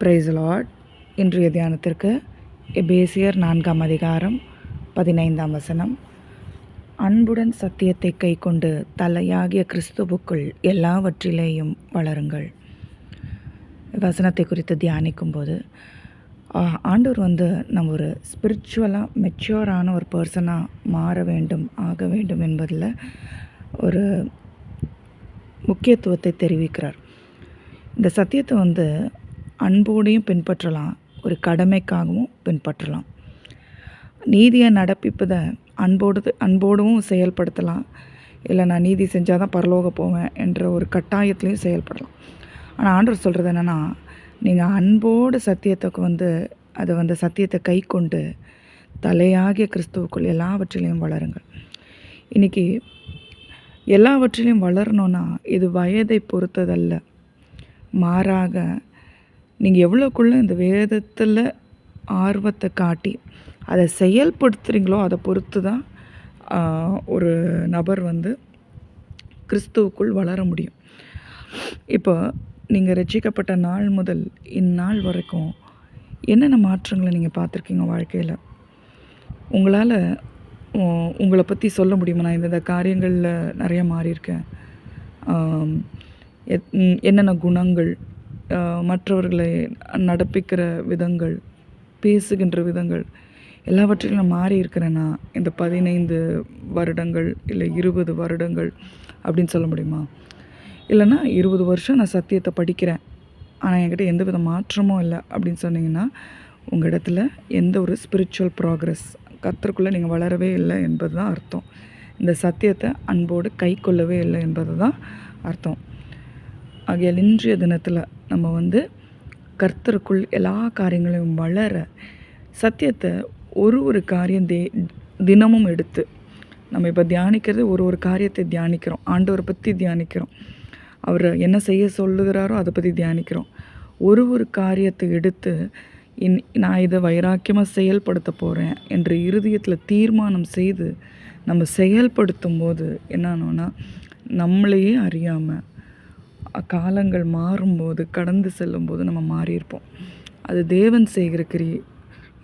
Price Lord. இன்றைய தியானத்திற்கு எபேசியர் 4ஆம் அதிகாரம் 15ஆம் வசனம். அன்புடன் சத்தியத்தை கை கொண்டு தலையாகிய கிறிஸ்துவுக்குள் எல்லாவற்றிலேயும் வளருங்கள். வசனத்தை குறித்து தியானிக்கும்போது ஆண்டவர் நம்ம ஒரு ஸ்பிரிச்சுவலாக மெச்சூரான ஒரு பர்சனாக மாற வேண்டும், ஆக வேண்டும் என்பதில் ஒரு முக்கியத்துவத்தை தெரிவிக்கிறார். இந்த சத்தியத்தை அன்போடையும் பின்பற்றலாம், ஒரு கடமைக்காகவும் பின்பற்றலாம். நீதியை நடப்பிப்பதை அன்போடும் செயல்படுத்தலாம். இல்லை நான் நீதி செஞ்சால் தான் பரலோகம் போவேன் என்ற ஒரு கட்டாயத்துலேயும் செயல்படலாம். ஆனால் ஆண்டவர் சொல்கிறது என்னென்னா, நீங்கள் அன்போடு சத்தியத்துக்கு அதை சத்தியத்தை கை கொண்டு தலையாகிய கிறிஸ்துவுக்குள் எல்லாவற்றிலையும் வளருங்கள். இன்றைக்கி எல்லாவற்றிலையும் வளரணுன்னா இது வயதை பொறுத்ததல்ல, மாறாக நீங்கள் எவ்வளோக்குள்ளே இந்த வேதத்தில் ஆர்வத்தை காட்டி அதை செயல்படுத்துகிறீங்களோ அதை பொறுத்து தான் ஒரு நபர் கிறிஸ்துவுக்குள் வளர முடியும். இப்போ நீங்கள் ரட்சிக்கப்பட்ட நாள் முதல் இந்நாள் வரைக்கும் என்னென்ன மாற்றங்களை நீங்கள் பார்த்துருக்கீங்க வாழ்க்கையில்? உங்களால் உங்களை பற்றி சொல்ல முடியுமா? நான் இந்த காரியங்களில் நிறைய மாறியிருக்கேன், என்னென்ன குணங்கள், மற்றவர்களை நடப்பிக்கிற விதங்கள், பேசுகின்ற விதங்கள் எல்லாவற்றிலும் நான் மாறி இருக்கிறேன்னா இந்த 15 வருடங்கள் இல்லை 20 வருடங்கள் அப்படின்னு சொல்ல முடியுமா? இல்லைன்னா 20 வருஷம் நான் சத்தியத்தை படிக்கிறேன், ஆனால் என்கிட்ட எந்த வித மாற்றமும் இல்லை அப்படின்னு சொன்னீங்கன்னா உங்கள் இடத்துல எந்த ஒரு ஸ்பிரிச்சுவல் ப்ராக்ரஸ், கர்த்தருக்குள்ளே நீங்கள் வளரவே இல்லை என்பது தான் அர்த்தம். இந்த சத்தியத்தை அன்போடு கை கொள்ளவே இல்லை என்பது தான் அர்த்தம். ஆகையால் இன்றைய தினத்தில் நம்ம கர்த்தருக்குள் எல்லா காரியங்களையும் வளர சத்தியத்தை ஒரு காரியம் தினமும் எடுத்து நம்ம இப்போ தியானிக்கிறது ஒரு காரியத்தை தியானிக்கிறோம், ஆண்டவரை பற்றி தியானிக்கிறோம், அவர் என்ன செய்ய சொல்லுகிறாரோ அதை பற்றி தியானிக்கிறோம். ஒரு காரியத்தை எடுத்து நான் இதை வைராக்கியமாக செயல்படுத்த போகிறேன் என்று இருதயத்தில் தீர்மானம் செய்து நம்ம செயல்படுத்தும் போது என்னன்னா, நம்மளையே அறியாமல் காலங்கள் மாறும்போது, கடந்து செல்லும்போது நம்ம மாறியிருப்போம். அது தேவன் செய்கிற கிரியை.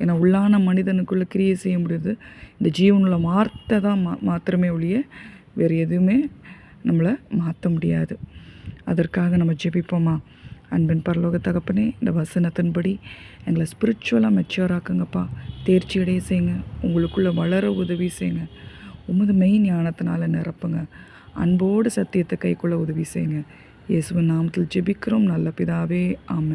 ஏன்னா உள்ளான மனிதனுக்குள்ளே கிரியை செய்ய முடியுது இந்த ஜீவனுள்ள வார்த்தை தான் மாத்திரமே ஒழிய வேறு எதுவுமே நம்மளை மாற்ற முடியாது. அதற்காக நம்ம ஜெபிப்போமா? அன்பின் பரலோக தகப்பனே, இந்த வசனத்தின்படி எங்களை ஸ்பிரிச்சுவலாக மெச்சூராக்குங்கப்பா, தேர்ச்சி அடைய செய்யுங்க, உங்களுக்குள்ளே வளர உதவி செய்யுங்க, உமது மெய் ஞானத்தினால நிரப்புங்க, அன்போடு சத்தியத்தை கைக்குள்ள உதவி செய்யுங்க. இயேசுவின் நாமத்தில் ஜெபிக்கிறோம் நல்ல பிதாவே, ஆமென்.